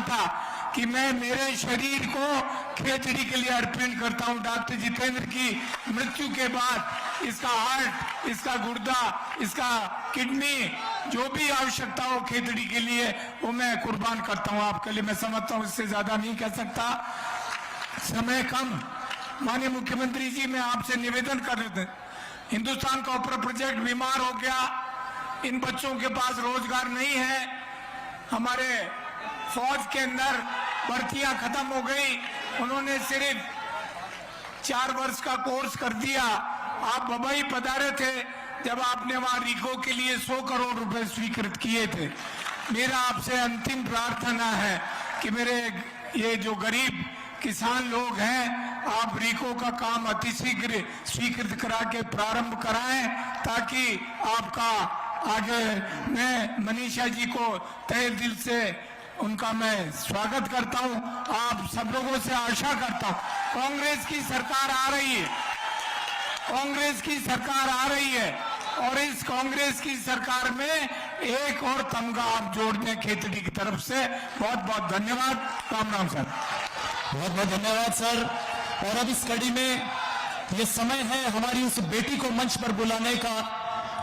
था कि मैं मेरे शरीर को खेतड़ी के लिए अर्पण करता हूं। डॉक्टर जितेंद्र की मृत्यु के बाद इसका हार्ट, इसका गुर्दा, इसका किडनी, जो भी आवश्यकता हो खेतड़ी के लिए, वो मैं कुर्बान करता हूं आपके लिए। मैं समझता हूं इससे ज्यादा नहीं कह सकता, समय कम। माननीय मुख्यमंत्री जी, मैं आपसे निवेदन कर रहे थे, हिंदुस्तान कॉपर प्रोजेक्ट बीमार हो गया, इन बच्चों के पास रोजगार नहीं है, हमारे फौज के अंदर भर्तियां खत्म हो गई, उन्होंने सिर्फ 4 वर्ष का कोर्स कर दिया। आप बम्बई पधारे थे जब आपने वहां रिको के लिए 100 करोड़ रुपए स्वीकृत किए थे। मेरा आपसे अंतिम प्रार्थना है कि मेरे ये जो गरीब किसान लोग हैं, आप रिको का काम अतिशीघ्र स्वीकृत करा के प्रारंभ कराएं, ताकि आपका आगे, मैं मनीषा जी को तहे दिल से उनका मैं स्वागत करता हूं। आप सब लोगों से आशा करता हूं, कांग्रेस की सरकार आ रही है, कांग्रेस की सरकार आ रही है, और इस कांग्रेस की सरकार में एक और तमगा आप जोड़ दें खेतड़ी की तरफ से। बहुत बहुत धन्यवाद, राम राम सर। बहुत बहुत धन्यवाद सर। और अब इस कड़ी में ये समय है हमारी उस बेटी को मंच पर बुलाने का,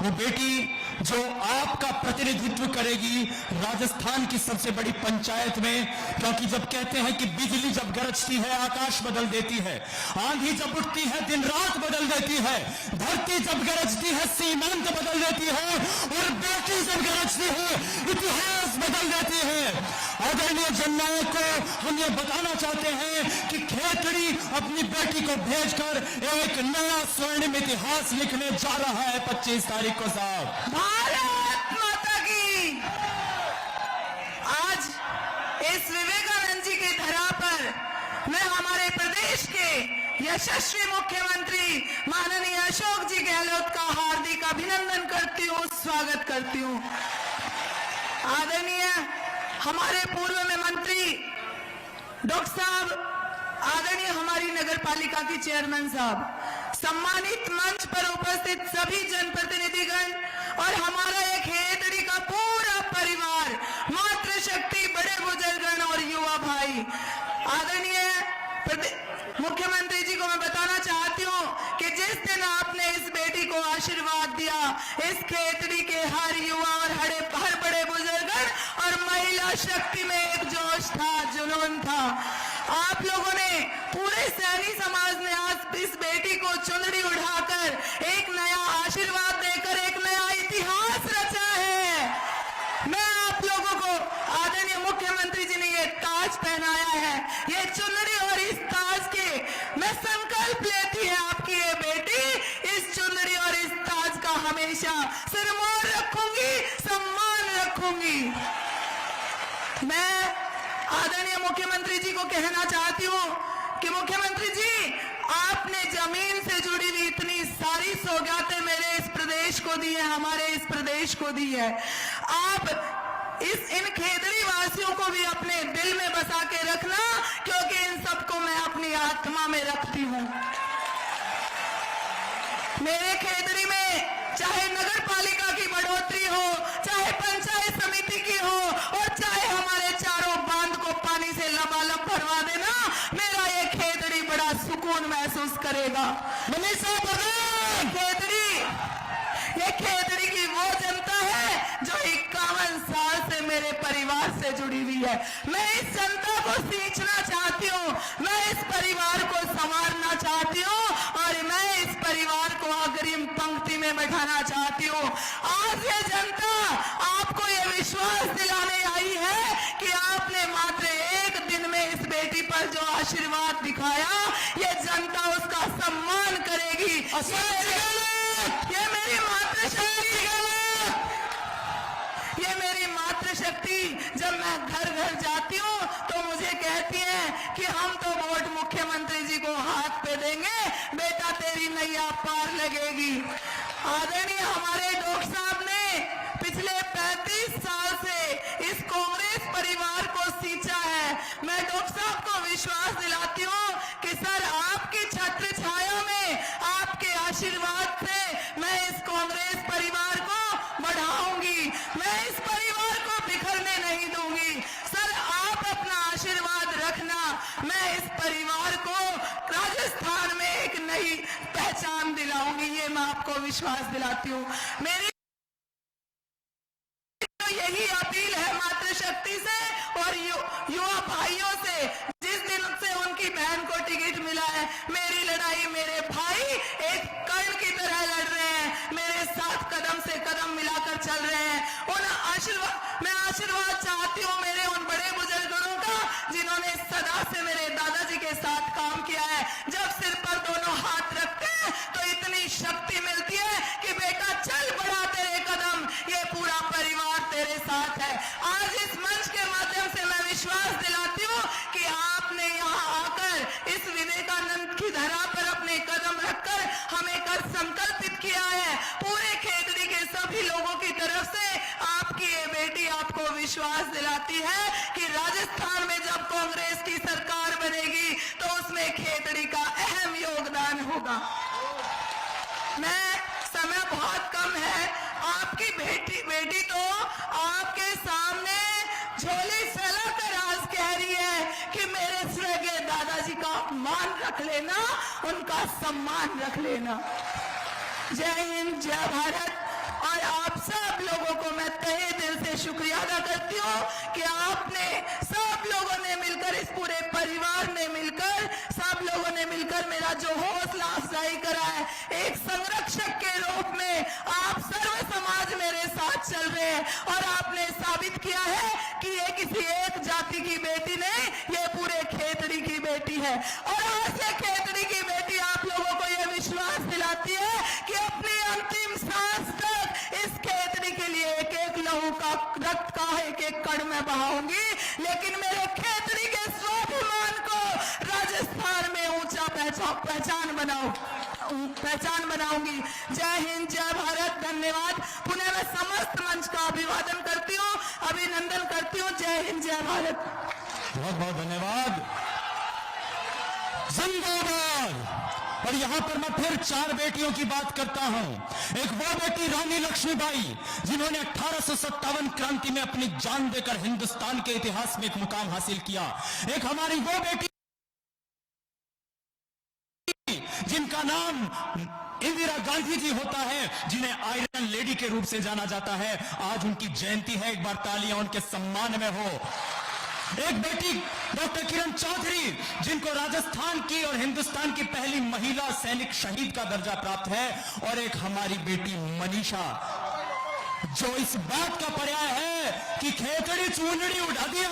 वो बेटी जो आपका प्रतिनिधित्व करेगी राजस्थान की सबसे बड़ी पंचायत में। क्योंकि जब कहते हैं कि बिजली जब गरजती है आकाश बदल देती है, आंधी जब उठती है दिन रात बदल देती है, धरती जब गरजती है सीमांत बदल देती है, और बेटी जब गरजती है इतिहास बदल देती है। आदरणीय जननायक को हम ये बताना चाहते हैं कि खेतड़ी अपनी बेटी को भेजकर एक नया स्वर्णिम इतिहास लिखने जा रहा है 25 तारीख को साहब। भारत माता की। आज इस विवेकानंद जी की धरा पर मैं हमारे प्रदेश के यशस्वी मुख्यमंत्री माननीय अशोक जी गहलोत का हार्दिक अभिनंदन करती हूँ, स्वागत करती हूँ। आदरणीय हमारे पूर्व में मंत्री डॉक्टर साहब, आदरणीय हमारी नगर पालिका की चेयरमैन साहब, सम्मानित मंच पर उपस्थित सभी जनप्रतिनिधिगण और हमारा एक खेतड़ी का पूरा परिवार, मातृशक्ति, बड़े बुजुर्गगण और युवा भाई, आदरणीय मुख्यमंत्री जी को मैं बताना चाहती हूँ कि जिस दिन आपने इस बेटी को आशीर्वाद दिया, इस खेतड़ी के हर युवा और हर बड़े बुजुर्गगण और महिला शक्ति में एक जोश था, जुनून था। आप लोगों ने, पूरे सैनी समाज ने आज इस बेटी को चुनरी उठाकर एक नया आशीर्वाद देकर एक नया इतिहास रचा है। मैं आप लोगों को, आदरणीय मुख्यमंत्री जी ने ये ताज पहनाया है, ये चुनरी, और इस ताज के मैं संकल्प लेती है आपकी ये बेटी इस चुनरी और इस ताज का हमेशा सिरमौर रखूंगी, सम्मान रखूंगी। मैं आदरणीय मुख्यमंत्री जी को कहना चाहती हूँ कि मुख्यमंत्री जी, आपने जमीन से जुड़ी हुई इतनी सारी सौगातें मेरे इस प्रदेश को दी है, हमारे इस प्रदेश को दी है। आप इन खेतड़ी वासियों को भी अपने दिल में बसा के रखना, क्योंकि इन सबको मैं अपनी आत्मा में रखती हूँ। मेरे खेतड़ी में चाहे नगर पालिका की बढ़ोतरी हो, चाहे पंचायत समिति की हो, और चाहे हमारे चारों बांध को पानी से लबालब भरवा देना, मेरा ये खेतड़ी बड़ा सुकून महसूस करेगा। ये खेतड़ी की वो जनता है जो 51 साल से मेरे परिवार से जुड़ी हुई है। मैं इस जनता को सींचना चाहती हूँ, मैं इस परिवार को संवारना चाहती हूँ, और मैं इस परिवार को अग्रिम पंक्ति में बैठाना चाहती हूँ। आज ये जनता आपको ये विश्वास दिलाने आई है कि आपने मात्र एक दिन में इस बेटी पर जो आशीर्वाद दिखाया, ये जनता उसका सम्मान करेगी। ये मेरी मातृशक्ति, ये मेरी मातृशक्ति जब मैं घर घर जाती हूँ तो मुझे कहती है कि हम तो वोट मुख्यमंत्री जी को हाथ पे देंगे, बेटा तेरी नैया पार लगेगी। आदरणीय हमारे डॉक्टर साहब ने पिछले 35 साल से इस कांग्रेस परिवार को सींचा है। मैं डॉक्टर साहब को विश्वास दिलाती हूँ कि सर, आपकी छत्र छाया में, आपके आशीर्वाद से मैं इस कांग्रेस परिवार को बढ़ाऊंगी, मैं इस परिवार को बिखरने नहीं दूंगी। सर, आप अपना परिवार को राजस्थान में एक नई पहचान दिलाऊंगी, ये मैं आपको विश्वास दिलाती हूँ। मेरी तो यही अपील है मातृशक्ति से और युवा भाइयों से, जिस दिन से उनकी बहन को टिकट मिला है, मेरी लड़ाई मेरे भाई एक कर्ण की तरह लड़ रहे हैं, मेरे साथ कदम से कदम मिलाकर चल रहे हैं। मैं आशीर्वाद चाहती हूँ मेरे उन बड़े बुजुर्गों का जिन्होंने सदा से मेरे दादाजी के साथ काम किया है। जब सिर पर दोनों हाथ रखते हैं तो इतनी शक्ति मिलती है कि बेटा चल बढ़ा तेरे कदम, ये पूरा परिवार तेरे साथ है। आज इस मंच के माध्यम से मैं विश्वास दिलाती हूँ कि आपने यहाँ आकर इस विवेकानंद की धरा पर अपने कदम रखकर हमें कर संकल्पित किया है। पूरे खेतड़ी के सभी लोगों की तरफ से आपकी ये बेटी आपको विश्वास दिलाती है कि राजस्थान में जब कांग्रेस की सरकार बनेगी तो उसमें खेतड़ी का अहम योगदान होगा। समय बहुत कम है, आपकी बेटी तो आपके सामने झोली फैलाकर आज कह रही है कि मेरे स्वर्गीय दादाजी का मान रख लेना, उनका सम्मान रख लेना। जय हिंद, जय भारत। और आप सब लोगों को मैं तहे दिल से शुक्रिया अदा करती हूँ कि आपने सब लोगों ने मिलकर, इस पूरे परिवार ने मिलकर, सब लोगों ने मिलकर मेरा जो हौसला अफजाई करा है, एक संरक्षक के रूप में आप सर्व समाज मेरे साथ चल रहे हैं और आपने साबित किया है कि ये किसी एक जाति की बेटी नहीं, ये पूरे खेतड़ी की बेटी है। और आज से खेतड़ी की बेटी आप लोगों को यह विश्वास दिलाती है कि अपनी अंतिम सांस तक इस खेतड़ी के लिए एक एक लहू का, रक्त का एक एक कण में बहाऊंगी, लेकिन मेरे खेतड़ी के स्वाभिमान को राजस्थान में ऊंचा पहचान बनाऊंगी। जय हिंद, जय भारत। धन्यवाद। पुनः मैं समस्त मंच का अभिवादन करती हूँ, अभिनंदन करती हूँ। जय हिंद, जय भारत। बहुत बहुत धन्यवाद। जिंदाबाद। और यहाँ पर मैं फिर 4 बेटियों की बात करता हूँ। एक वो बेटी रानी लक्ष्मीबाई जिन्होंने 1857 क्रांति में अपनी जान देकर हिंदुस्तान के इतिहास में एक मुकाम हासिल किया। एक हमारी वो बेटी जिनका नाम इंदिरा गांधी जी होता है, जिन्हें आयरन लेडी के रूप से जाना जाता है। आज उनकी जयंती है, एक बार तालियां उनके सम्मान में हो। एक बेटी डॉक्टर किरण चौधरी जिनको राजस्थान की और हिंदुस्तान की पहली महिला सैनिक शहीद का दर्जा प्राप्त है। और एक हमारी बेटी मनीषा जो इस बात का पर्याय है कि खेतड़ी चूनड़ी उठा दिया,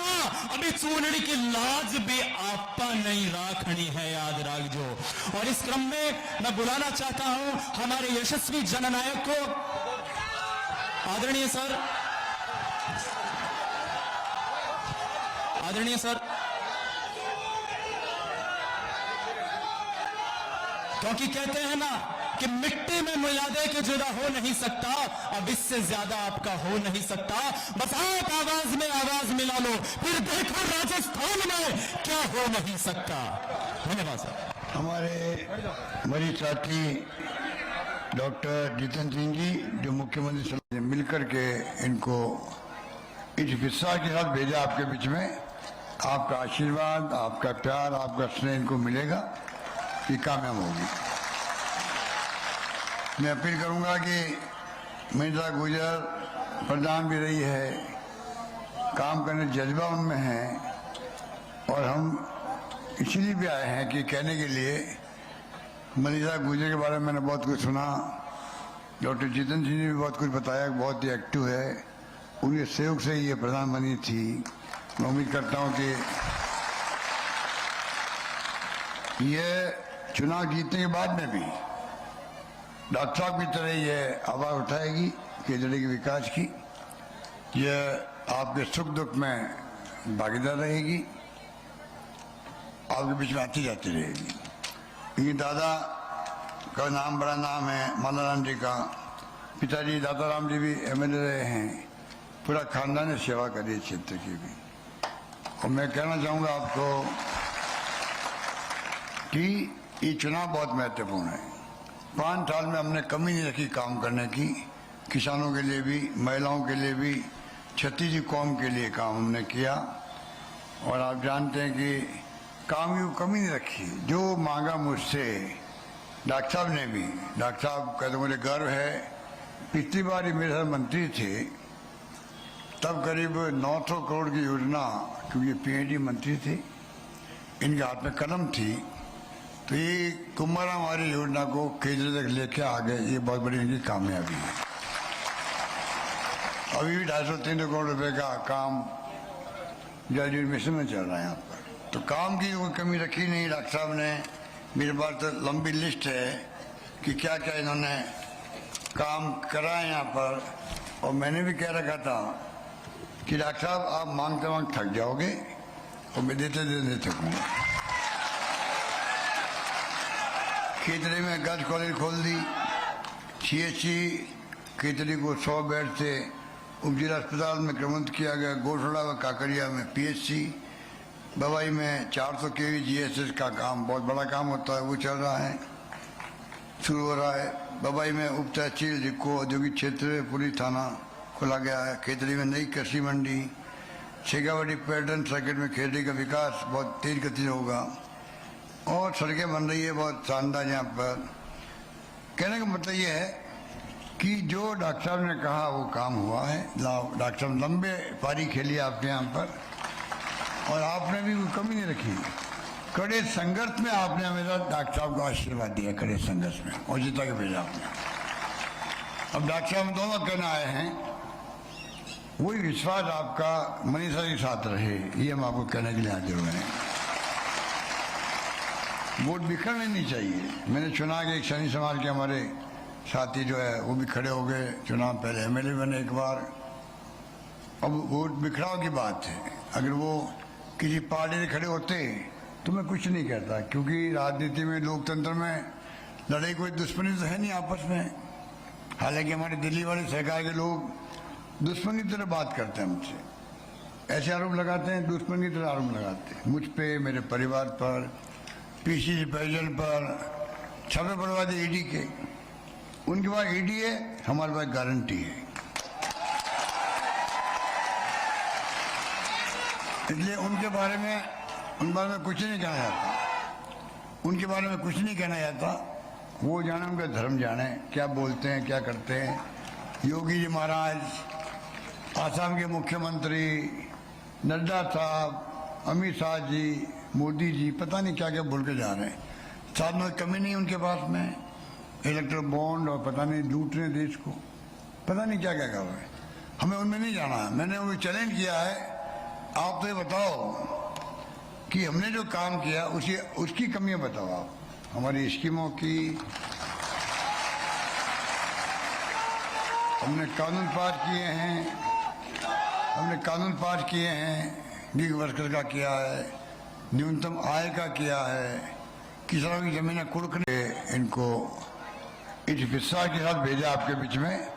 अभी चूनड़ी की लाज भी आपा नहीं राखनी है, याद रखो। और इस क्रम में मैं बुलाना चाहता हूं हमारे यशस्वी जननायक को, आदरणीय सर, आदरणीय सर, क्योंकि कहते हैं ना कि मिट्टी में मिलादे के जुदा हो नहीं सकता, अब इससे ज्यादा आपका हो नहीं सकता। बस आप आवाज में आवाज मिला लो, फिर देखो राजस्थान में क्या हो नहीं सकता। धन्यवाद सर। हमारे वरिष्ठ साथी डॉक्टर जितेंद्र सिंह जी जो मुख्यमंत्री से मिलकर के इनको इस विश्वास के साथ भेजा आपके बीच में, आपका आशीर्वाद, आपका प्यार, आपका स्नेह इनको मिलेगा, ये कामयाब होगी। मैं अपील करूंगा कि मनीषा गुजर प्रधान भी रही है, काम करने जज्बा उनमें है, और हम इसीलिए भी आए हैं कि कहने के लिए मनीषा गुजर के बारे में मैंने बहुत कुछ सुना, डॉक्टर जितेंद्र सिंह ने भी बहुत कुछ बताया, बहुत ही एक्टिव है, उनके सहयोग से ये प्रधान बनी थी। मैं उम्मीद करता हूँ कि ये चुनाव जीतने के बाद में भी डॉक्टर साहब की तरह ये आवाज उठाएगी केजड़ी के विकास की, ये आपके सुख दुख में भागीदार रहेगी, आपके बीच में आती जाती रहेगी। क्योंकि दादा का नाम बड़ा नाम है, मालाराम जी का, पिताजी दादाराम जी भी MLA रहे हैं, पूरा खानदान ने सेवा करी क्षेत्र की भी। और मैं कहना चाहूँगा आपको कि ये चुनाव बहुत महत्वपूर्ण है। 5 साल में हमने कमी नहीं रखी काम करने की, किसानों के लिए भी, महिलाओं के लिए भी, छत्तीसगढ़ी कौम के लिए काम हमने किया। और आप जानते हैं कि काम की कमी नहीं रखी। जो मांगा मुझसे, डॉक्टर साहब ने भी, डॉक्टर साहब कहते मुझे गर्व है, पिछली बार ही मेरे साथ मंत्री थे तब करीब 900 करोड़ की योजना, क्योंकि पीएचडी मंत्री थे, इनके हाथ में कलम थी, तो ये कुंभाराम वाली योजना को केंद्र तक लेके आ गए। ये बहुत बड़ी इनकी कामयाबी है। अभी भी 250-300 करोड़ रुपए का काम ग्रेजुएट मिशन में चल रहा है यहाँ पर। तो काम की कोई कमी रखी नहीं डॉक्टर साहब ने। मेरे पास तो लंबी लिस्ट है कि क्या क्या इन्होंने काम करा है यहाँ पर। और मैंने भी कह रखा था कि डॉक्टर साहब आप मांगते मांगते थक जाओगे और मैं देते देते थकूंगा। खेतड़ी में गर्ल्स कॉलेज खोल दी, सीएचसी खेतड़ी को 100 बेड से उपजिला अस्पताल में क्रमबद्ध किया गया, गोठड़ा व काकरिया में पीएचसी, बवाई में 400 केवी जीएसएस का काम, बहुत बड़ा काम होता है, वो चल रहा है, शुरू हो रहा है। बवाई में उप तहसील जिको औद्योगिक क्षेत्र पुलिस थाना खोला गया है। खेतड़ी में नई कृषि मंडी, शेखावाटी पर्यटन सर्किट में खेतड़ी का विकास बहुत तेज गति से होगा और सड़कें बन रही है बहुत शानदार यहाँ पर। कहने का मतलब ये है कि जो डॉक्टर साहब ने कहा वो काम हुआ है। डॉक्टर साहब लंबे पारी खेली आपके यहाँ पर और आपने भी कोई कमी नहीं रखी। कड़े संघर्ष में आपने हमेशा डॉक्टर साहब को आशीर्वाद दिया, कड़े संघर्ष में, और जिता के भेजा आपने। अब डॉक्टर साहब दोनों कहना आए हैं, वही विश्वास आपका मनीषा के साथ रहे, ये हम आपको कहने के लिए हाजिर हुए हैं। वोट बिखरने नहीं चाहिए। मैंने चुना कि एक सैनी समाज के हमारे साथी जो है वो भी खड़े हो गए चुनाव, पहले एमएलए बने एक बार। अब वोट बिखराव की बात है। अगर वो किसी पार्टी से खड़े होते तो मैं कुछ नहीं कहता, क्योंकि राजनीति में, लोकतंत्र में लड़ाई कोई दुश्मनी तो है नहीं आपस में। हालांकि हमारे दिल्ली वाले सरकार के लोग दुश्मनी की तरह बात करते हैं हमसे, ऐसे आरोप लगाते हैं, दुश्मनी की तरह आरोप लगाते हैं मुझ पे, मेरे परिवार पर, पीसीसी प्रेसिडेंट पर, छापे पड़वा दे ईडी के। उनके पास ईडी है, हमारे पास गारंटी है। इसलिए उनके बारे में कुछ नहीं कहना जाता। उनके बारे में कुछ नहीं कहना जाता। वो जाने, उनका धर्म जाने, क्या बोलते हैं, क्या करते हैं। योगी जी महाराज, आसाम के मुख्यमंत्री, नड्डा साहब, अमित शाह जी, मोदी जी, पता नहीं क्या क्या बोल के जा रहे हैं। साथ में कमी नहीं उनके पास में, इलेक्ट्रल बॉन्ड और पता नहीं लूट रहे देश को, पता नहीं क्या क्या कर रहे हैं। हमें उनमें नहीं जाना है। मैंने उन्हें चैलेंज किया है, आप तो ये बताओ कि हमने जो काम किया उसकी कमियां बताओ आप। हमारी स्कीमों की, हमने कानून पास किए हैं, गिग वर्कर का किया है, न्यूनतम आय का किया है, किसानों की जमीनें कुड़कने, इनको इस विश्वास के साथ भेजा आपके बीच में।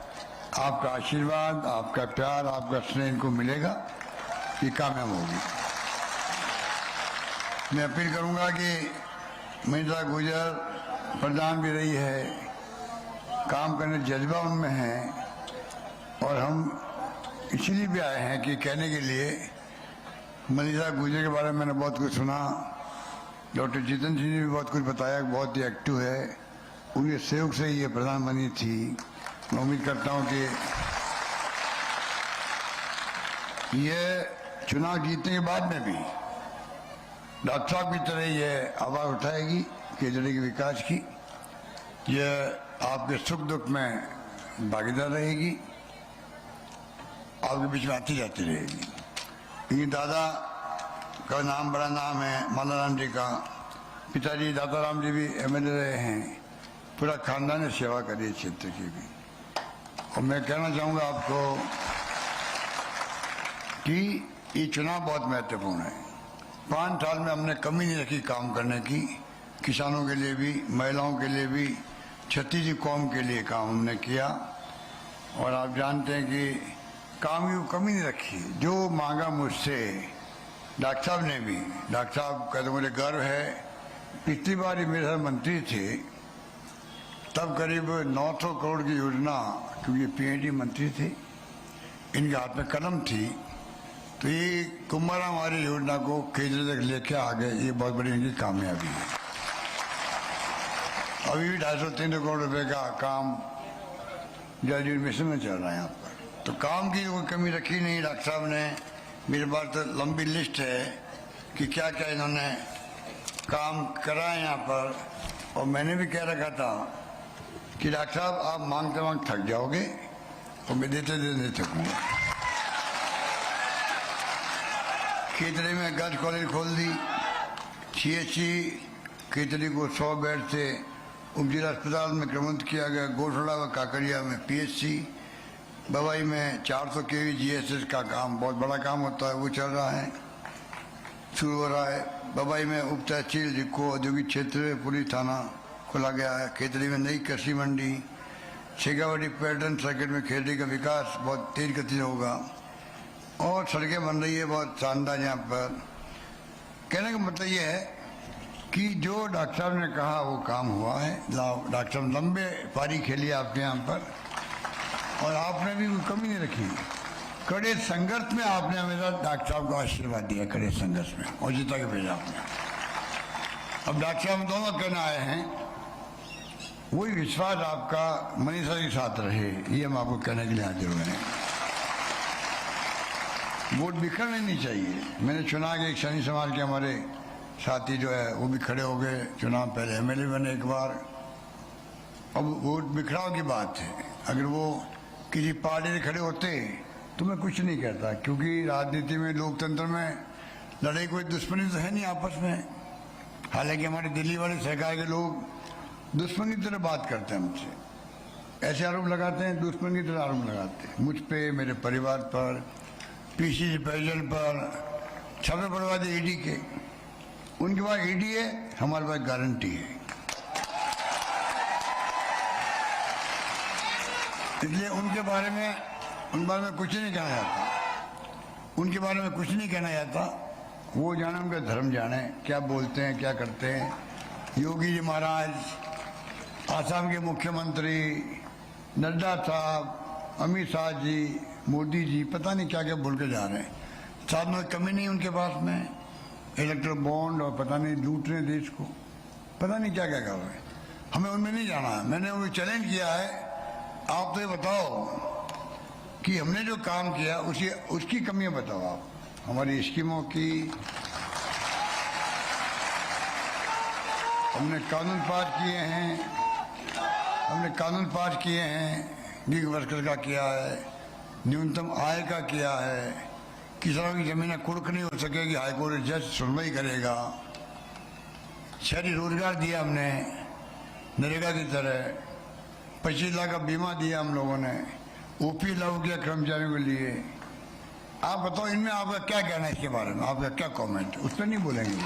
आपका आशीर्वाद, आपका प्यार, आपका स्नेह इनको मिलेगा, ये कामयाब होगी। मैं अपील करूंगा कि मनीषा गुजर प्रधान भी रही है, काम करने जज्बा उनमें है, और हम इसलिए भी आए हैं कि कहने के लिए मनीषा गुजर के बारे में मैंने बहुत कुछ सुना। डॉक्टर जितेंद्र सिंह ने भी बहुत कुछ बताया, बहुत ही एक्टिव है, उनके सहयोग से ये प्रधान बनी थी। मैं उम्मीद करता हूँ कि ये चुनाव जीतने के बाद में भी डॉक्टर साहब की तरह ये आवाज उठाएगी केजरी के विकास की। ये आपके सुख दुख में भागीदार रहेगी, आपके बीच में आती जाती रहेगी। इनके दादा का नाम, बड़ा नाम है मालाराम जी का, पिताजी दाताराम जी भी एमएलए रहे हैं, पूरा खानदान ने सेवा करी क्षेत्र की भी। और मैं कहना चाहूँगा आपको कि ये चुनाव बहुत महत्वपूर्ण है। 5 साल में हमने कमी नहीं रखी काम करने की, किसानों के लिए भी, महिलाओं के लिए भी, छत्तीसगढ़ी कौम के लिए काम हमने किया। और आप जानते हैं कि काम की कमी नहीं रखी। जो मांगा मुझसे, डॉक्टर साहब ने भी, डॉक्टर साहब कहते मुझे गर्व है, पिछली बार ही मेरे साथ मंत्री थे तब करीब 900 करोड़ की योजना, क्योंकि पीएचडी मंत्री थे, इनके हाथ में कलम थी, तो तो ये कुंभाराम वाली योजना को केंद्र तक लेके आ गए, ये बहुत बड़ी इनकी कामयाबी है। अभी भी 250-300 करोड़ रुपए का काम जल मिशन में चल रहा है यहाँ पर। तो काम की कोई कमी रखी नहीं डॉक्टर साहब ने। मेरे पास तो लंबी लिस्ट है कि क्या क्या इन्होंने काम करा है यहाँ पर। और मैंने भी कह रखा था कि डॉक्टर साहब आप मांगते मांगते थक जाओगे और मैं देते देते थकूंगा। केतड़ी में गर्ल्स कॉलेज खोल दी, CHC केतड़ी को 100 बेड से उपजिला अस्पताल में क्रमबद्ध किया गया। गोठड़ा व काकरिया में PHC, बवाई में 400 kV GSS का काम, बहुत बड़ा काम होता है, वो चल रहा है, शुरू हो रहा है। बवाई में उप तहसील जिको औद्योगिक क्षेत्र पुलिस थाना खोला गया है। केतड़ी में नई कृषि मंडी, शेखावाटी पर्यटन सर्किट में खेती का विकास बहुत तेज गति से होगा और सड़कें बन रही है बहुत शानदार यहाँ पर। कहने का मतलब ये है कि जो डॉक्टर साहब ने कहा वो काम हुआ है। डॉक्टर साहब लंबे पारी खेली आपके यहाँ पर और आपने भी कोई कमी नहीं रखी। कड़े संघर्ष में आपने हमेशा डॉक्टर साहब को आशीर्वाद दिया, कड़े संघर्ष में, और जीता के भेजा आपने। अब डॉक्टर साहब दोनों कहना आए हैं, वही विश्वास आपका मनीषा के साथ रहे, ये हम आपको कहने के लिए हाजिर हुए हैं। वोट बिखरने नहीं चाहिए। मैंने चुना कि एक शनि समाज के हमारे साथी जो है वो भी खड़े हो गए, चुनाव पहले MLA बने एक बार। अब वोट बिखराव की बात है। अगर वो किसी पार्टी से खड़े होते तो मैं कुछ नहीं कहता, क्योंकि राजनीति में, लोकतंत्र में लड़ाई कोई दुश्मनी तो है नहीं आपस में। हालांकि हमारे दिल्ली वाले सरकार के लोग दुश्मनी की तरह बात करते हैं हमसे, ऐसे आरोप लगाते हैं, दुश्मनी की तरह आरोप लगाते हैं मुझ पे, मेरे परिवार पर, PCC प्रेसिडेंट पर, छापे पड़वा दे ED के। उनके पास ED है, हमारे पास गारंटी है। इसलिए उनके बारे में कुछ नहीं कहना जाता, उनके बारे में कुछ नहीं कहना जाता। वो जाने, उनका धर्म जाने, क्या बोलते हैं क्या करते हैं। योगी जी महाराज, आसाम के मुख्यमंत्री, नड्डा साहब, अमित शाह जी, मोदी जी, पता नहीं क्या क्या बोल के जा रहे हैं। साथ में कमी नहीं उनके पास में, इलेक्ट्रल बॉन्ड और पता नहीं लूट रहे देश को, पता नहीं क्या क्या कर रहे हैं। हमें उनमें नहीं जाना है। मैंने उन्हें चैलेंज किया है, आप तो ये बताओ कि हमने जो काम किया उसकी कमियां बताओ आप। हमारी स्कीमों की, हमने कानून पास किए हैं, गिग वर्कर का किया है, न्यूनतम आय का किया है, किसानों की जमीनें कुर्क नहीं हो सकेगी, हाईकोर्ट जज सुनवाई करेगा, शहरी रोजगार दिया हमने नरेगा की तरह, 25 लाख का बीमा दिया हम लोगों ने, OP लागू किया कर्मचारियों के लिए। आप बताओ इनमें आपका क्या कहना है, इसके बारे में आपका क्या कमेंट? उस पर नहीं बोलेंगे।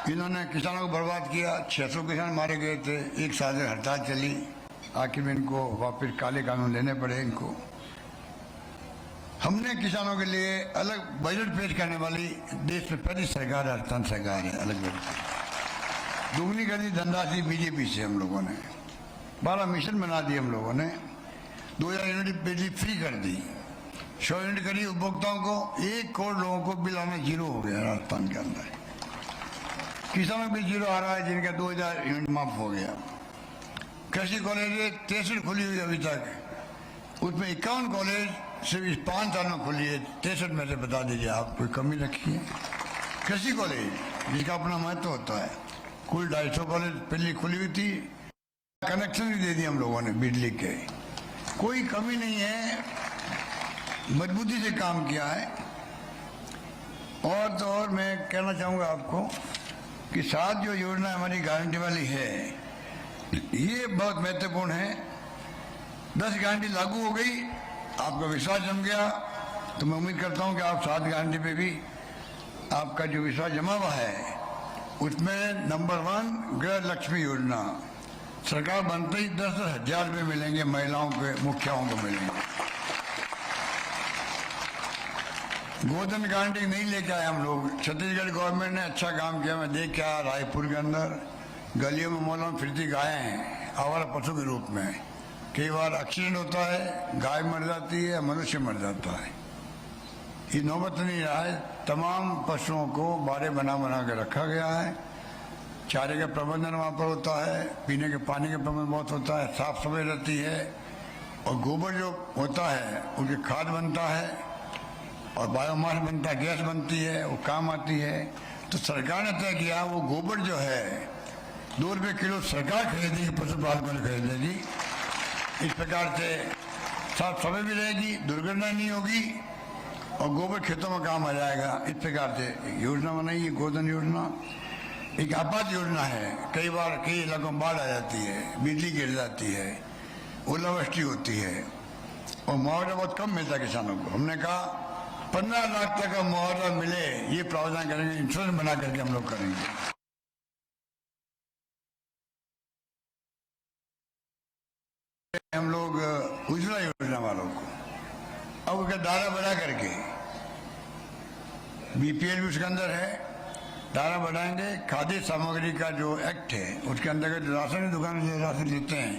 इन्होंने किसानों को बर्बाद किया, 600 किसान मारे गए थे, एक साल से हड़ताल चली, आखिर में इनको वापस काले कानून लेने पड़े इनको। हमने किसानों के लिए अलग बजट पेश करने वाली देश में पहली सरकार राजस्थान सरकार है। अलग बजट दुगनी कर दी धनराशि BJP से हम लोगों ने, 12 मिशन बना दिए हम लोगों ने, 2000 यूनिट बिजली फ्री कर दी, 100 यूनिट करी उपभोक्ताओं को, 1 करोड़ लोगों को बिल आना जीरो हो गया राजस्थान के अंदर। किसानों बिल जीरो आ रहा है जिनका 2000 यूनिट माफ हो गया। कृषि कॉलेज 63 खुली हुई अभी तक, उसमें 51 कॉलेज सिर्फ इस 5 साल में खुली है। 63 में से बता दीजिए आप कोई कमी रखी है? कृषि कॉलेज जिसका अपना महत्व होता है, कुल 250 कॉलेज पहले खुली हुई थी, कनेक्शन भी दे दिए हम लोगों ने बिजली के, कोई कमी नहीं है, मजबूती से काम किया है। और तो और मैं कहना चाहूँगा आपको कि 7 जो योजना हमारी गारंटी वाली है, ये बहुत महत्वपूर्ण है। 10 गारंटी लागू हो गई, आपका विश्वास जम गया, तो मैं उम्मीद करता हूं कि आप 7 गारंटी पे भी आपका जो विश्वास जमा हुआ है, उसमें नंबर 1 गृह लक्ष्मी योजना, सरकार बनते ही 10,000 रुपये मिलेंगे, महिलाओं के मुखियाओं को मिलेंगे। गोधन गारंटी नहीं लेके आए हम लोग, छत्तीसगढ़ गवर्नमेंट ने अच्छा काम किया, मैं देख के आया रायपुर के अंदर गलियों में मोहल्लों में फिरती गायें हैं आवारा पशु के रूप में। कई बार एक्सीडेंट होता है, गाय मर जाती है, मनुष्य मर जाता है। ये नौबत नहीं रहा है। तमाम पशुओं को बाड़े बना बना के रखा गया है। चारे का प्रबंधन वहाँ पर होता है, पीने के पानी का प्रबंधन बहुत होता है, साफ सफाई रहती है, और गोबर जो होता है उसकी खाद बनता है और बायोमास बनता है, गैस बनती है, वो काम आती है। तो सरकार ने तय किया वो गोबर जो है 2 रुपये किलो सरकार खरीदेगी, पशुपालकों ने खरीदेगी। इस प्रकार से साफ सफाई भी रहेगी, दुर्घटना नहीं होगी और गोबर खेतों में काम आ जाएगा। इस प्रकार से योजना बनाई है गोधन योजना। एक आपात योजना है। कई बार कई इलाकों में बाढ़ आ जाती है, बिजली गिर जाती है, ओलावृष्टि होती है और मुआवजा बहुत कम मिलता है किसानों को। हमने कहा 15 लाख तक का मुआवजा मिले, ये प्रावधान करेंगे, इंश्योरेंस बना करके हम लोग करेंगे। हम लोग उज्ज्वला योजना वालों को अब उसका दायरा बढ़ा करके, बीपीएल भी उसके अंदर है, दायरा बढ़ाएंगे। खाद्य सामग्री का जो एक्ट है उसके अंतर्गत राशन की दुकान से राशन लेते हैं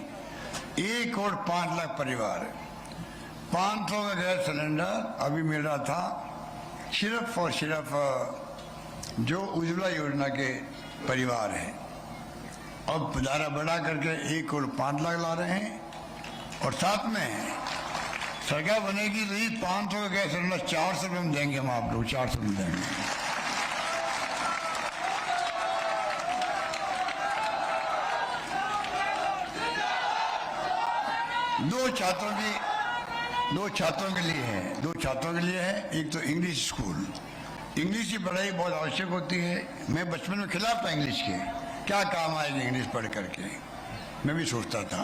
1 करोड़ 5 लाख परिवार, 500 का गैस सिलेंडर अभी मिल रहा था सिर्फ और सिर्फ जो उज्ज्वला योजना के परिवार है। अब दायरा बढ़ा करके 1 करोड़ 5 लाख ला रहे हैं और साथ में सरकार बनेगी तो 500 का गैस सिलेंडर 400 रुपये में देंगे हम आप लोग, 400 में देंगे। दो छात्रों के लिए है, 2 छात्रों के लिए है। एक तो इंग्लिश स्कूल, इंग्लिश की पढ़ाई बहुत आवश्यक होती है। मैं बचपन में खिलाफ था इंग्लिश के, क्या काम आएगी इंग्लिश पढ़ करके, मैं भी सोचता था।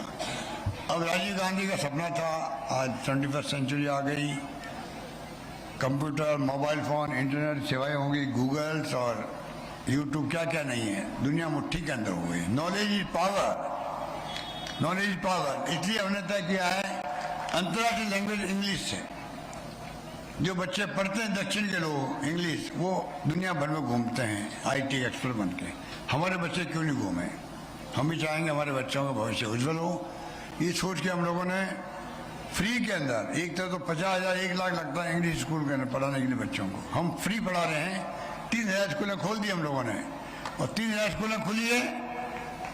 अब राजीव गांधी का सपना था, आज 21st सेंचुरी आ गई, कंप्यूटर, मोबाइल फ़ोन, इंटरनेट सेवाएं होंगी, गूगल्स और यूट्यूब, क्या क्या नहीं है, दुनिया मुट्ठी के अंदर हो गई। Knowledge is power, knowledge is power. इसलिए हमने तय किया है अंतर्राष्ट्रीय लैंग्वेज इंग्लिश है। जो बच्चे पढ़ते हैं दक्षिण के लोग इंग्लिश, वो दुनिया भर में घूमते हैं आईटी एक्सपर्ट बन के। हमारे बच्चे क्यों नहीं घूमे? हम भी चाहेंगे हमारे बच्चों का भविष्य उज्जवल हो। ये सोच के हम लोगों ने फ्री के अंदर, एक तरह तो 50,000 1 लाख लगता है इंग्लिश स्कूल के अंदर पढ़ाने के लिए बच्चों को, हम फ्री पढ़ा रहे हैं। 3,000 स्कूलें खोल दी हम लोगों ने, और 3,000 स्कूलें खुली है,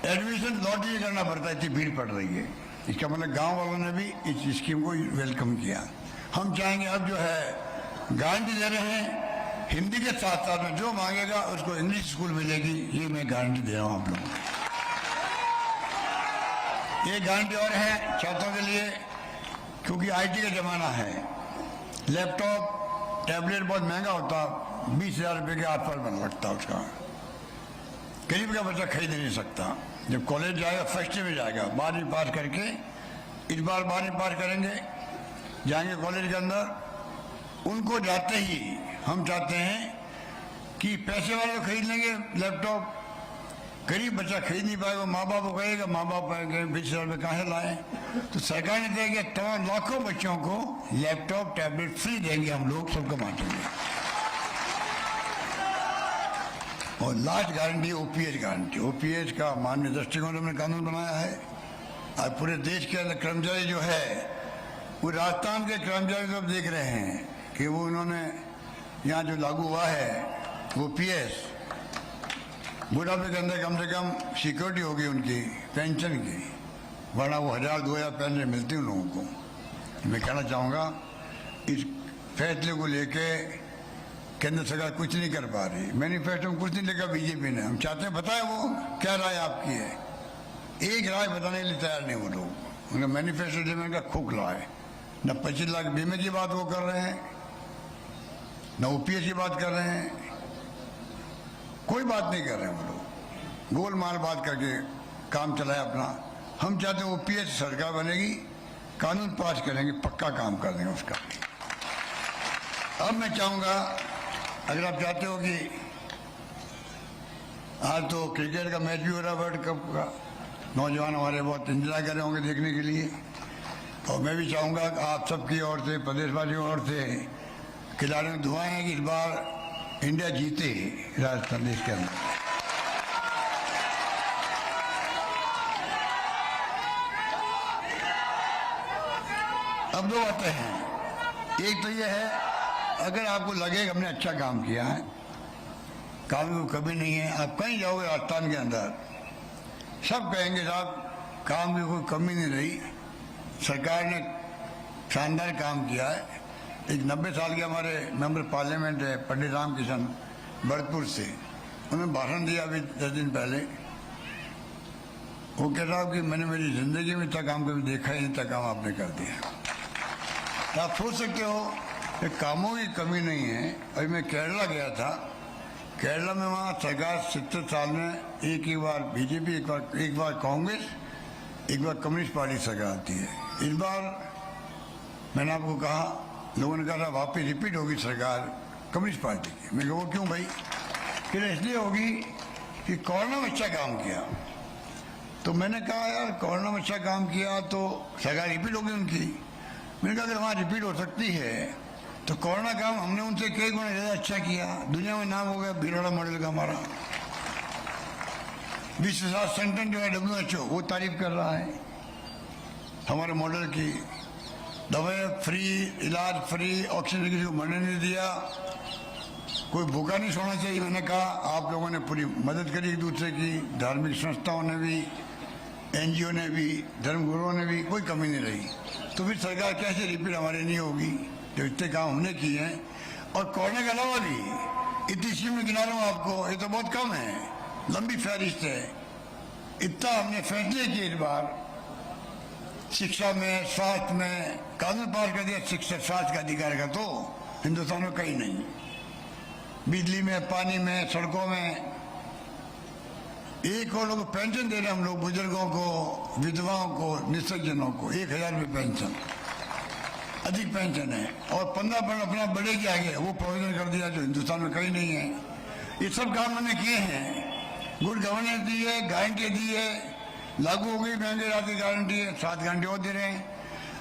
एडमिशन लॉटरी करना पड़ता है, इतनी भीड़ पड़ रही है। इसका मतलब गांव वालों ने भी इस स्कीम को वेलकम किया। हम चाहेंगे अब जो है गारंटी दे रहे हैं, हिंदी के साथ साथ में जो मांगेगा उसको इंग्लिश स्कूल मिलेगी, ये मैं गारंटी दे रहा हूँ आप लोगों को। ये गारंटी और है छात्रों के लिए, क्योंकि आईटी का जमाना है। लैपटॉप टैबलेट बहुत महंगा होता, 20,000 रुपये के आसपास बन लगता उसका, गरीब का बच्चा खरीद नहीं सकता। जब कॉलेज जाएगा फर्स्ट ईयर में जाएगा, 12वीं पास करके, इस बार 12वीं पास करेंगे, जाएंगे कॉलेज के अंदर, उनको जाते ही हम चाहते हैं कि पैसे वाले खरीद लेंगे लैपटॉप, गरीब बच्चा खरीद नहीं पाएगा, माँ बाप को कहेगा, माँ बाप 20,000 रुपये कहाँ से लाए। तो सरकार ने तय किया तमाम लाखों बच्चों को लैपटॉप टैबलेट फ्री देंगे, हम लोग सबको बांटेंगे। और लास्ट गारंटी ओपीएच गारंटी। ओपीएच का माननीय दृष्टिकोण हमने कानून बनाया है। आज पूरे देश के अंदर कर्मचारी जो है, वो राजस्थान के कर्मचारी को देख रहे हैं कि वो उन्होंने यहाँ जो लागू हुआ है ओपीएच, बुढ़ापे के अंदर कम से कम सिक्योरिटी होगी उनकी पेंशन की, वरना वो 1,000-2,000 पेंशन मिलती उन लोगों को। मैं कहना चाहूँगा इस फैसले को लेके केंद्र सरकार कुछ नहीं कर पा रही, मैनिफेस्टो में कुछ नहीं लिखा बीजेपी ने। हम चाहते हैं बताए वो क्या राय आपकी है, एक राय बताने के लिए तैयार नहीं वो लोग। उनका मैनिफेस्टो देने का खोखला है। न 25 लाख बीमे की बात वो कर रहे हैं, न ओपीएस की बात कर रहे हैं, कोई बात नहीं कर रहे हैं वो लोग, गोलमाल बात करके काम चलाए अपना। हम चाहते हैं ओपीएस सरकार बनेगी, कानून पास करेंगे, पक्का काम कर देंगे उसका। अब मैं चाहूँगा, अगर आप चाहते हो कि आज तो क्रिकेट का मैच भी हो रहा है वर्ल्ड कप का, नौजवान हमारे बहुत इंतजार कर रहे होंगे देखने के लिए, और मैं भी चाहूँगा आप सबकी ओर से, प्रदेशवासियों की ओर से खिलाड़ियों को दुआएं हैं कि इस बार इंडिया जीते राजस्थान देश के अंदर। अब दो बातें हैं। एक तो ये है, अगर आपको लगे कि हमने अच्छा काम किया है, काम में कोई कमी नहीं है, आप कहीं जाओगे राजस्थान के अंदर सब कहेंगे साहब काम में कोई कमी नहीं रही, सरकार ने शानदार काम किया है। एक 90 साल के हमारे मेंबर पार्लियामेंट है पंडित राम किशन भरतपुर से, उन्होंने भाषण दिया अभी 10 दिन पहले। वो कह रहा कि मैंने मेरी जिंदगी में इतना काम कभी देखा ही नहीं, इतना काम आपने कर दिया। तो आप सोच सकते हो कि कामों की कमी नहीं है। अभी मैं केरला गया था, केरला में वहाँ सरकार 70 साल में एक ही बार बीजेपी, एक बार कांग्रेस, एक बार कम्युनिस्ट पार्टी सरकार आती है। इस बार मैंने आपको कहा, लोगों ने कहा वापस रिपीट होगी सरकार कम्युनिस्ट पार्टी की। मैं कहा वो क्यों भाई? फिर इसलिए होगी कि कोरोना में अच्छा काम किया। तो मैंने कहा यार कोरोना में अच्छा काम किया तो सरकार रिपीट होगी उनकी। मैंने कहा अगर वहाँ रिपीट हो सकती है तो कोरोना काम हमने उनसे कई गुना ज़्यादा अच्छा किया। दुनिया में नाम हो गया भीलवाड़ा मॉडल का हमारा। विश्व स्वास्थ्य संगठन जो है WHO वो तारीफ कर रहा है हमारे मॉडल की। दवाई फ्री, इलाज फ्री, ऑक्सीजन किसी को मरने नहीं दिया, कोई भूखा नहीं सोना चाहिए। मैंने कहा आप लोगों ने पूरी मदद करी एक दूसरे की, धार्मिक संस्थाओं ने भी, NGO ने भी, धर्मगुरुओं ने भी, कोई कमी नहीं रही। तो फिर सरकार कैसे रिपीट हमारी नहीं होगी जो इतने काम हमने किए हैं। और कोरोना के अलावा भी इतनी स्कीम में गिना रहा हूँ आपको, ये तो बहुत कम है, लंबी फहरिस्त है। इतना हमने फैसले किए इस बार, शिक्षा में, स्वास्थ्य में, कानून पास कर दिया शिक्षा स्वास्थ्य का अधिकार का, तो हिंदुस्तान में कहीं नहीं। बिजली में, पानी में, सड़कों में, 1 करोड़ लोगों को पेंशन दे रहे हैं हम लोग, बुजुर्गों को, विधवाओं को, निःसज्जनों को 1000 रुपये पेंशन, अधिक पेंशन है। और 15% अपना बढ़ेगी आगे, वो प्रोविजन कर दिया जो हिंदुस्तान में कहीं नहीं है। ये सब काम मैंने किए हैं। गुड गवर्नेंस दी है, गारंटी दी है, लागू हो गई महंगे रात की गारंटी है, 7 घंटे और दे रहे हैं।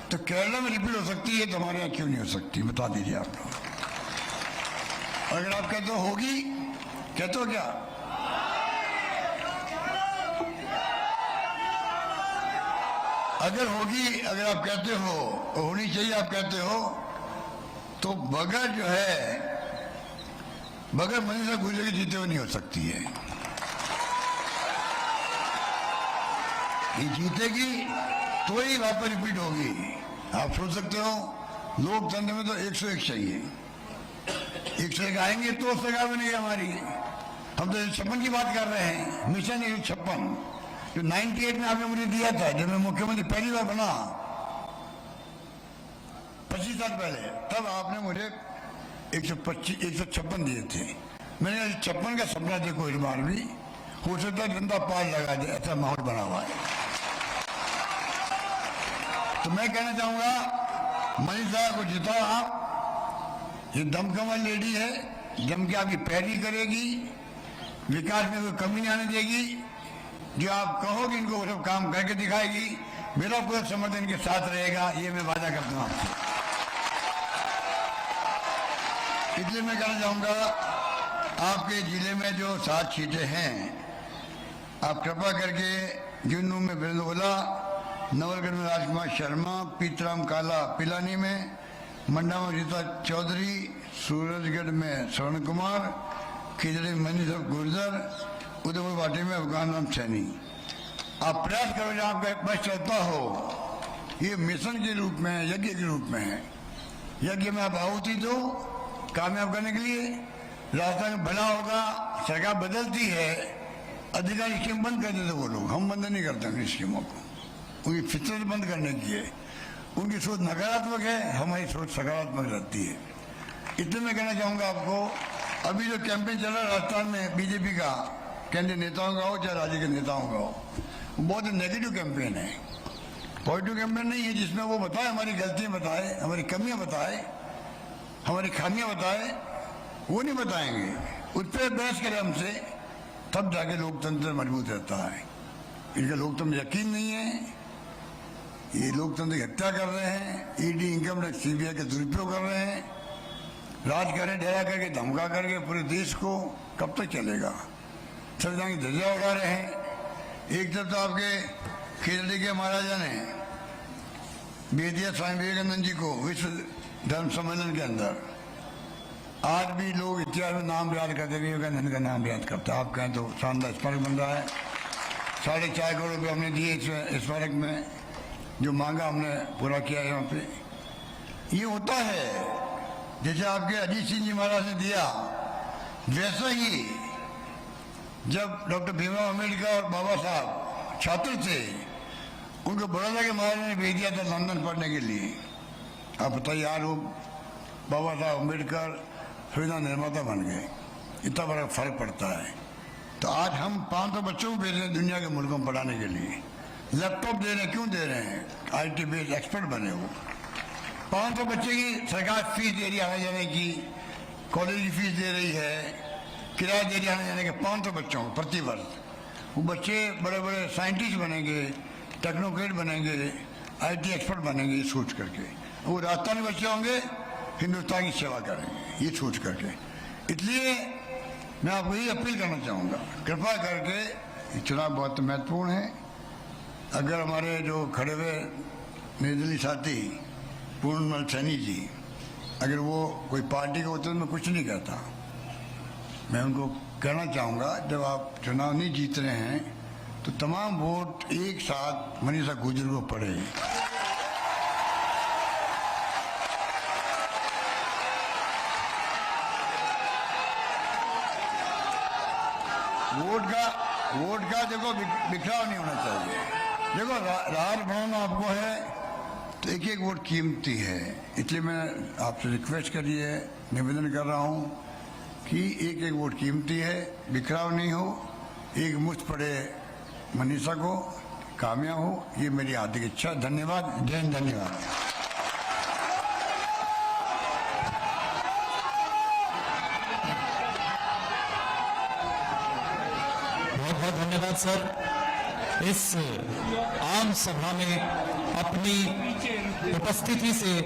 तो केरला में रिपीट हो सकती है तो हमारे यहाँ क्यों नहीं हो सकती, बता दीजिए आप लोग। अगर आप कहते हो होगी, कहते हो क्या? अगर होगी, अगर आप कहते हो होनी चाहिए, आप कहते हो, तो बगैर जो है बगैर मनीषा गुजर के जीते हुए नहीं हो सकती है। ये जीतेगी तो ही वापस रिपीट होगी। आप सोच सकते हो लोकतंत्र में तो 101 चाहिए, 101 आएंगे तो सरकार बनेगी हमारी। हम तो 56 की बात कर रहे हैं, मिशन 156 जो 98 में आपने मुझे दिया था जब मैं मुख्यमंत्री पहली बार बना, 25 साल पहले, तब आपने मुझे 156 दिए थे। मैंने 56 का सपना देखो इस बार भी हो सकता है जनता पार लगा दे, ऐसा माहौल बना हुआ है। तो मैं कहना चाहूंगा मनीषा को जिताओ आप, ये दमकमल लेडी है, जम के आपकी पैरवी करेगी, विकास में कोई कमी नहीं आने देगी। जो आप कहोगे इनको वो सब काम करके दिखाएगी। मेरा पूरा समर्थन के साथ रहेगा, ये मैं वादा करता हूं आपसे। इसलिए मैं कहना चाहूंगा आपके जिले में जो 7 सीटें हैं, आप कृपा करके जुन्नू में बिरंदोला, नवलगढ़ में राजकुमार शर्मा, पीतराम काला पिलानी में, मंडा में रीता चौधरी, सूरजगढ़ में स्वर्ण कुमार, खिजड़ी में मनीष गुर्जर, उदयपुर पार्टी में अफगान राम सैनी। आप प्रयास करो जहाँ आपका बस चलता हो। ये मिशन के रूप में, यज्ञ के रूप में है। यज्ञ में आप आहुति दो कामयाब करने के लिए। राजस्थान में भला होगा, सरकार बदलती है, अधिकारी स्कीम बंद कर देते वो लोग, हम बंद नहीं करते उन स्कीमों को। उनकी फितरत बंद करने की है। उनकी सोच नकारात्मक है, हमारी सोच सकारात्मक रहती है। इसलिए मैं कहना चाहूँगा आपको, अभी जो कैंपेन चल रहा है राजस्थान में बीजेपी का, केंद्रीय नेताओं का हो चाहे राज्य के नेताओं का हो, बहुत नेगेटिव कैंपेन है, पॉजिटिव कैंपेन नहीं है जिसमें वो बताए, हमारी गलतियाँ बताए, हमारी कमियाँ बताए, हमारी खामियाँ बताए। वो नहीं बताएंगे, उस पर बहस करें हमसे, तब जाके लोकतंत्र मजबूत रहता है। इनका लोकतंत्र यकीन नहीं है, ये लोकतंत्र की हत्या कर रहे हैं, ईडी, इनकम टैक्स, CBI के दुरुपयोग कर रहे हैं, राज करें डरा करके, धमका करके पूरे देश को। कब तक चलेगा? संविधान की ध्वजा उड़ा रहे हैं। एक तरफ तो आपके खिजड़ी के महाराजा ने भेज दिया स्वामी विवेकानंद जी को विश्व धर्म सम्मेलन के अंदर। आज भी लोग इतिहास में नाम याद करते, विवेकानंद का नाम याद करते। आप कहें तो शानदार स्मारक बन रहा है। 4.5 करोड़ रुपये हमने दिए इस स्मारक में, जो मांगा हमने पूरा किया यहाँ पे। ये होता है जैसे आपके अजीत सिंह जी महाराज ने दिया, वैसा ही जब डॉक्टर भीमराव अम्बेडकर और बाबा साहब छात्र थे, उनको बड़ौदा के महाराज ने भेज दिया था लंदन पढ़ने के लिए। आप बताइए, यार वो बाबा साहब अम्बेडकर संविधान निर्माता बन गए, इतना बड़ा फर्क पड़ता है। तो आज हम 500 बच्चों को भेज रहे हैं दुनिया के मुल्कों में पढ़ाने के लिए, लैपटॉप दे रहे हैं। क्यों दे रहे हैं? IT बेस्ड एक्सपर्ट बने वो। 500 बच्चे की सरकार फीस दे रही है आने जाने की, कॉलेज की फीस दे रही है, किराया दे रही है आने जाने के 500 बच्चों को प्रति वर्ष। वो बच्चे बड़े बड़े साइंटिस्ट बनेंगे, टेक्नोक्रेट बनेंगे, IT एक्सपर्ट बनेंगे, ये सोच करके। वो राजस्थानी बच्चे होंगे, हिंदुस्तान की सेवा करेंगे, ये सोच करके। इसलिए मैं आपको यही अपील करना चाहूँगा, कृपा करके चुनाव बहुत महत्वपूर्ण है। अगर हमारे जो खड़े हुए निर्दलीय साथी पूर्णमल सैनी जी, अगर वो कोई पार्टी के होते तो मैं कुछ नहीं कहता। मैं उनको कहना चाहूँगा, जब आप चुनाव नहीं जीत रहे हैं तो तमाम वोट एक साथ मनीषा गुजर को पड़े। वोट का देखो बिखराव नहीं होना चाहिए। देखो राज बनाना आपको है तो एक एक वोट कीमती है। इसलिए मैं आपसे रिक्वेस्ट करी है, निवेदन कर रहा हूँ कि एक एक वोट कीमती है, बिखराव नहीं हो, एक मुश्त पड़े मनीषा को, कामयाब हो, ये मेरी हार्दिक इच्छा। धन्यवाद, जय हिंद, धन्यवाद। बहुत बहुत धन्यवाद सर। इस आम सभा में अपनी उपस्थिति से